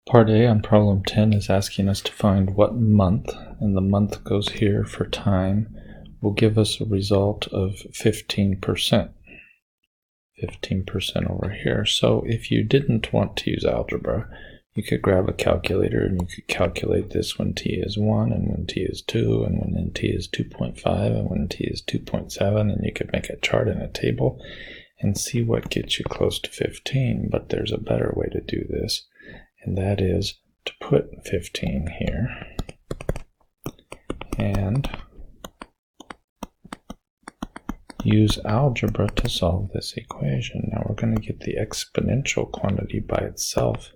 Part A on problem 10 is asking us to find what month, and the month goes here for time, will give us a result of 15%. 15% over here. So if you didn't want to use algebra, you could grab a calculator and you could calculate this when t is 1 and when t is 2 and when t is 2.5 and when t is 2.7, and you could make a chart in a table and see what gets you close to 15. But there's a better way to do this, and that is to put 15 here and use algebra to solve this equation. Now we're going to get the exponential quantity by itself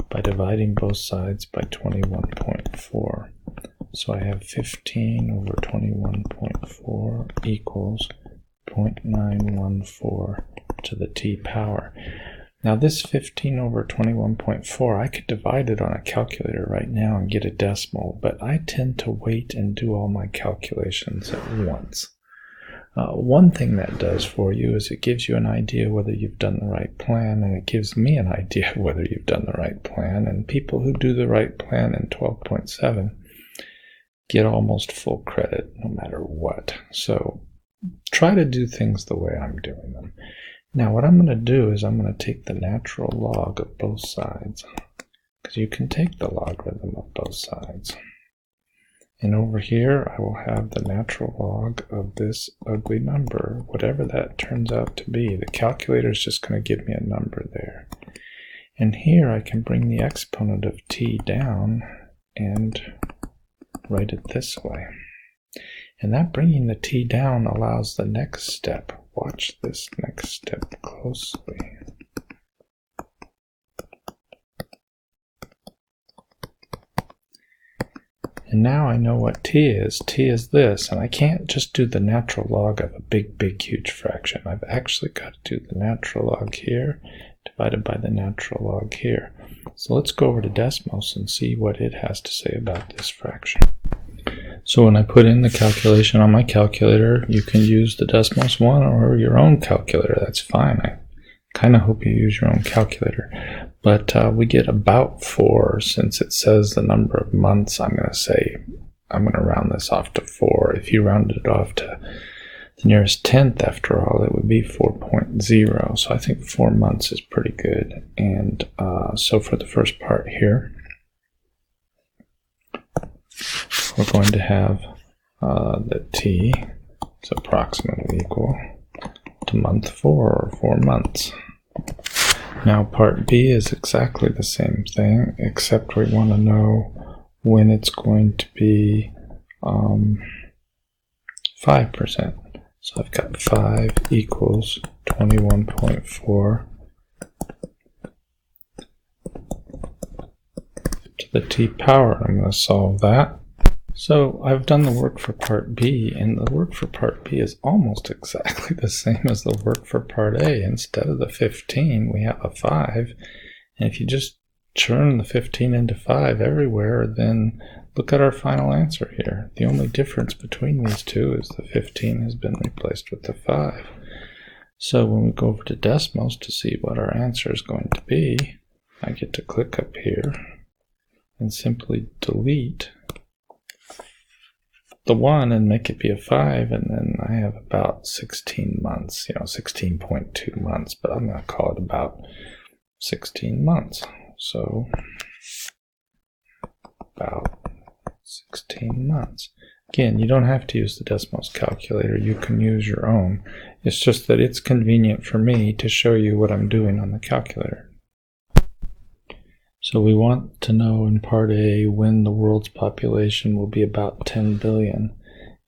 by dividing both sides by 21.4. So I have 15 over 21.4 equals 0.914 to the t power. Now this 15 over 21.4, I could divide it on a calculator right now and get a decimal, but I tend to wait and do all my calculations at once. One thing that does for you is it gives you an idea whether you've done the right plan, and it gives me an idea whether you've done the right plan, and people who do the right plan in 12.7 get almost full credit no matter what. So try to do things the way I'm doing them. Now what I'm going to do is I'm going to take the natural log of both sides, because you can take the logarithm of both sides. And over here, I will have the natural log of this ugly number, whatever that turns out to be. The calculator is just going to give me a number there. And here I can bring the exponent of t down and write it this way. And that bringing the t down allows the next step. Watch this next step closely. And now I know what t is. T is this, and I can't just do the natural log of a big, huge fraction. I've actually got to do the natural log here divided by the natural log here. So let's go over to Desmos and see what it has to say about this fraction. So when I put in the calculation on my calculator, you can use the Desmos one or your own calculator. That's fine. I kind of hope you use your own calculator. But we get about 4. Since it says the number of months, I'm going to round this off to 4. If you rounded it off to the nearest tenth, after all, it would be 4.0. So I think 4 months is pretty good. And so for the first part here, we're going to have that t is approximately equal to month 4, or 4 months. Now part B is exactly the same thing, except we want to know when it's going to be 5%. So I've got 5 equals 21.4 to the t power. I'm going to solve that. So I've done the work for part B, and the work for part B is almost exactly the same as the work for part A. Instead of the 15, we have a 5, and if you just churn the 15 into 5 everywhere, then look at our final answer here. The only difference between these two is the 15 has been replaced with the 5. So when we go over to Desmos to see what our answer is going to be, I get to click up here and simply delete the 1 and make it be a 5, and then I have about 16 months, 16.2 months, but I'm going to call it about 16 months. So about 16 months. Again, you don't have to use the Desmos calculator, you can use your own. It's just that it's convenient for me to show you what I'm doing on the calculator. So we want to know in part A when the world's population will be about 10 billion,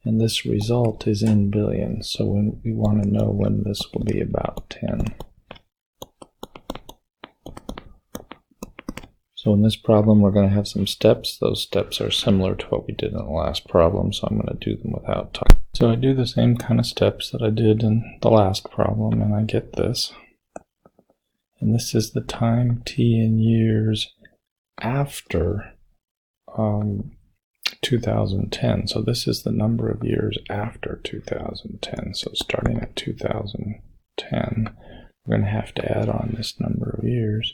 and this result is in billions, so we want to know when this will be about 10. So in this problem we're going to have some steps. Those steps are similar to what we did in the last problem, so I'm going to do them without talking. So I do the same kind of steps that I did in the last problem, and I get this. And this is the time t in years after 2010. So this is the number of years after 2010. So starting at 2010, we're going to have to add on this number of years.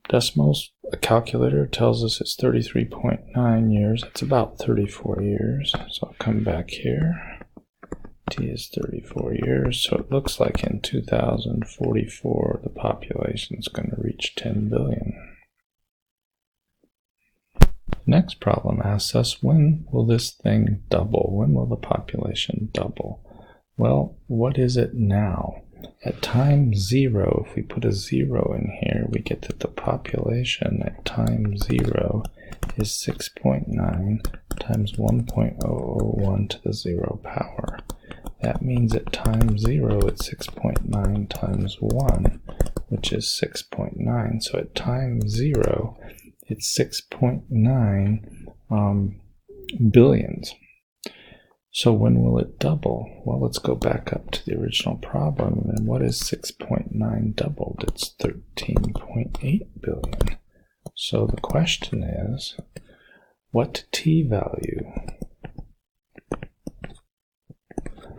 Decimals, a calculator tells us it's 33.9 years. It's about 34 years. So I'll come back here. T is 34 years. So it looks like in 2044 the population is going to reach 10 billion. Next problem asks us, when will this thing double? When will the population double? Well, what is it now? At time 0, if we put a 0 in here, we get that the population at time 0 is 6.9 times 1.001 to the 0 power. That means at time 0, it's 6.9 times 1, which is 6.9. So at time 0, it's 6.9 billions. So when will it double? Well, let's go back up to the original problem. And what is 6.9 doubled? It's 13.8 billion. So the question is, what t value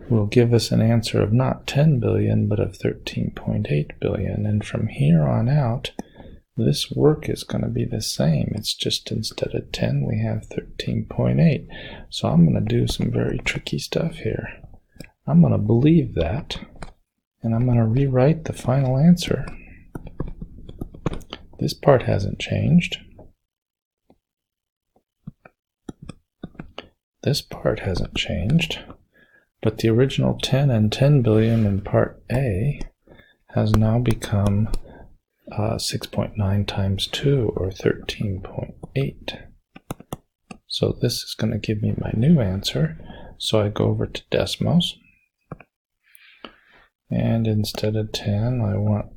will give us an answer of not 10 billion, but of 13.8 billion? And from here on out, this work is going to be the same. It's just instead of 10, we have 13.8. So I'm going to do some very tricky stuff here. I'm going to believe that, and I'm going to rewrite the final answer. This part hasn't changed. This part hasn't changed. But the original 10 and 10 billion in part A has now become 6.9 times 2, or 13.8. So this is going to give me my new answer. So I go over to decimals, and instead of 10, I want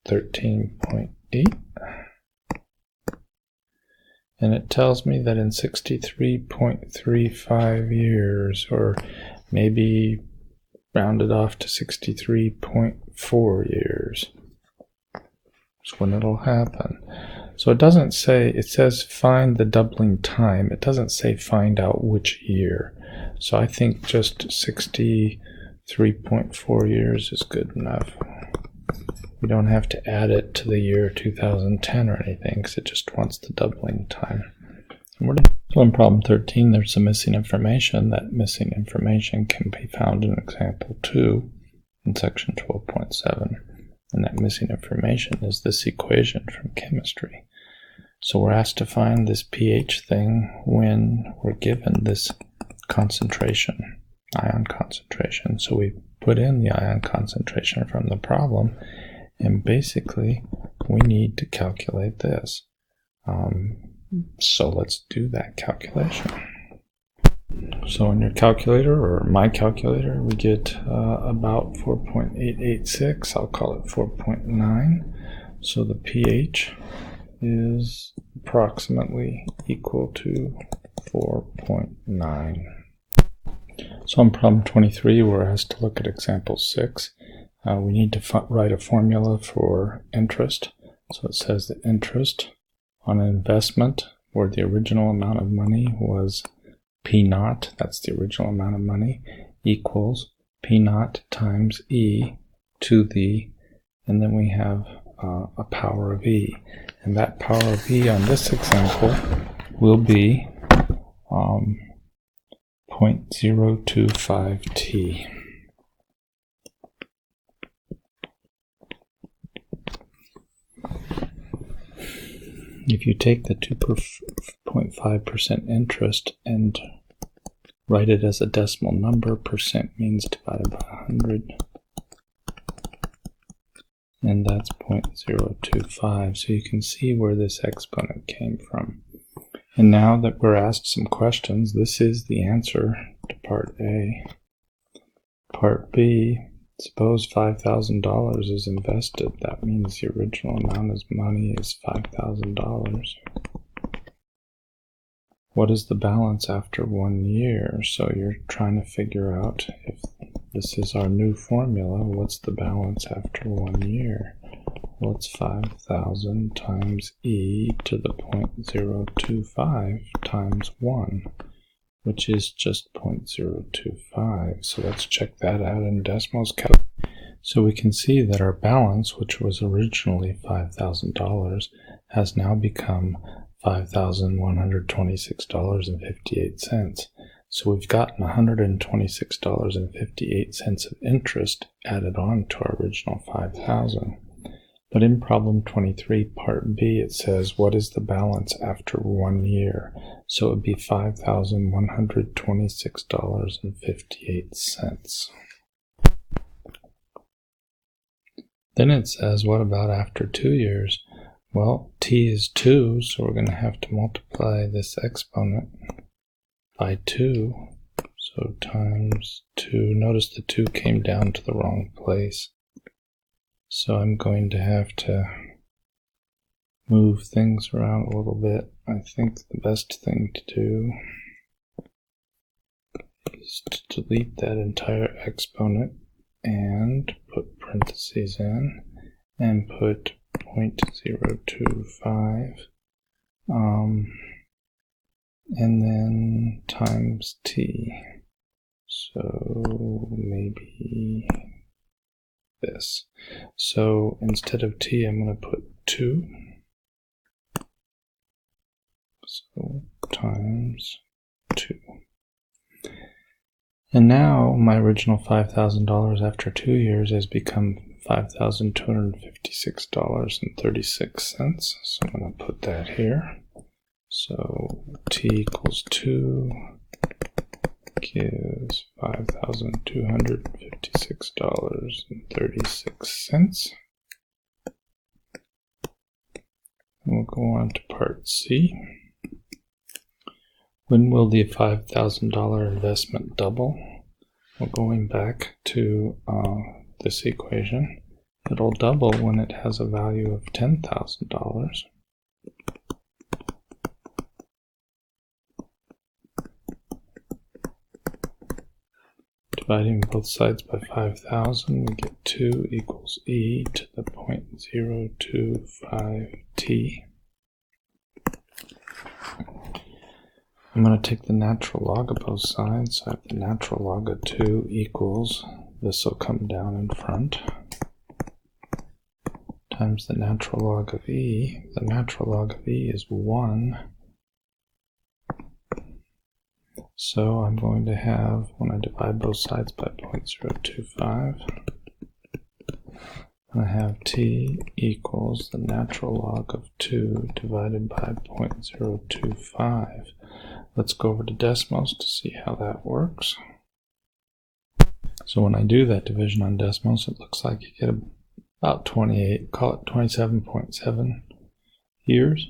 13.8. And it tells me that in 63.35 years, or maybe rounded off to 63.4 years, is when it'll happen. So it doesn't say, it says find the doubling time. It doesn't say find out which year. So I think just 63.4 years is good enough. We don't have to add it to the year 2010 or anything, because it just wants the doubling time. So in problem 13, there's some missing information. That missing information can be found in example 2 in section 12.7. And that missing information is this equation from chemistry. So we're asked to find this pH thing when we're given this concentration, ion concentration. So we put in the ion concentration from the problem, and basically we need to calculate this. So let's do that calculation. So in your calculator, or my calculator, we get about 4.886. I'll call it 4.9. So the pH is approximately equal to 4.9. So in problem 23, we're asked to look at example 6. We need to write a formula for interest. So it says that interest on an investment where the original amount of money was P0, that's the original amount of money, equals P0 times E to the, and then we have a power of E. And that power of E on this example will be 0.025 T. If you take the 2.5% interest and write it as a decimal number, percent means divided by 100, and that's 0.025. So you can see where this exponent came from. And now that we're asked some questions, this is the answer to part A. Part B, suppose $5,000 is invested. That means the original amount of money is $5,000. What is the balance after 1 year? So you're trying to figure out, if this is our new formula, what's the balance after 1 year? Well, it's 5,000 times E to the 0.025 times 1, which is just 0.025. So let's check that out in decimals. So we can see that our balance, which was originally $5,000, has now become $5,126.58. So we've gotten $126.58 of interest added on to our original $5,000. But in problem 23, part B, it says, what is the balance after 1 year? So it would be $5,126.58. Then it says, what about after 2 years? Well, t is 2, so we're going to have to multiply this exponent by 2. So times 2. Notice the 2 came down to the wrong place. So I'm going to have to move things around a little bit. I think the best thing to do is to delete that entire exponent and put parentheses in and put 0.025 and then times t. So maybe this. So instead of t, I'm going to put 2. So times 2. And now my original $5,000 after 2 years has become $5,256.36. So I'm going to put that here. So t equals 2 gives $5,256.36. We'll go on to part C. When will the $5,000 investment double? Well, going back to this equation, it'll double when it has a value of $10,000. Dividing both sides by 5,000, we get 2 equals e to the 0.025t. I'm going to take the natural log of both sides. So I have the natural log of 2 equals, this will come down in front, times the natural log of e. The natural log of e is 1. So I'm going to have, when I divide both sides by 0.025, I have t equals the natural log of 2 divided by 0.025. Let's go over to decimals to see how that works. So when I do that division on decimals, it looks like you get about 28, call it 27.7 years.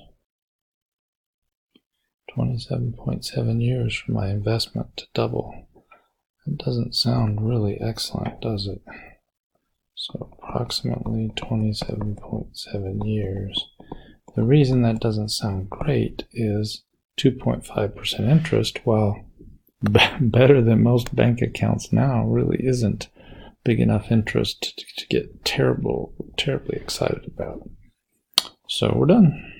27.7 years for my investment to double. That doesn't sound really excellent, does it? So approximately 27.7 years. The reason that doesn't sound great is 2.5% interest, while better than most bank accounts now, really isn't big enough interest to get terribly excited about. So we're done.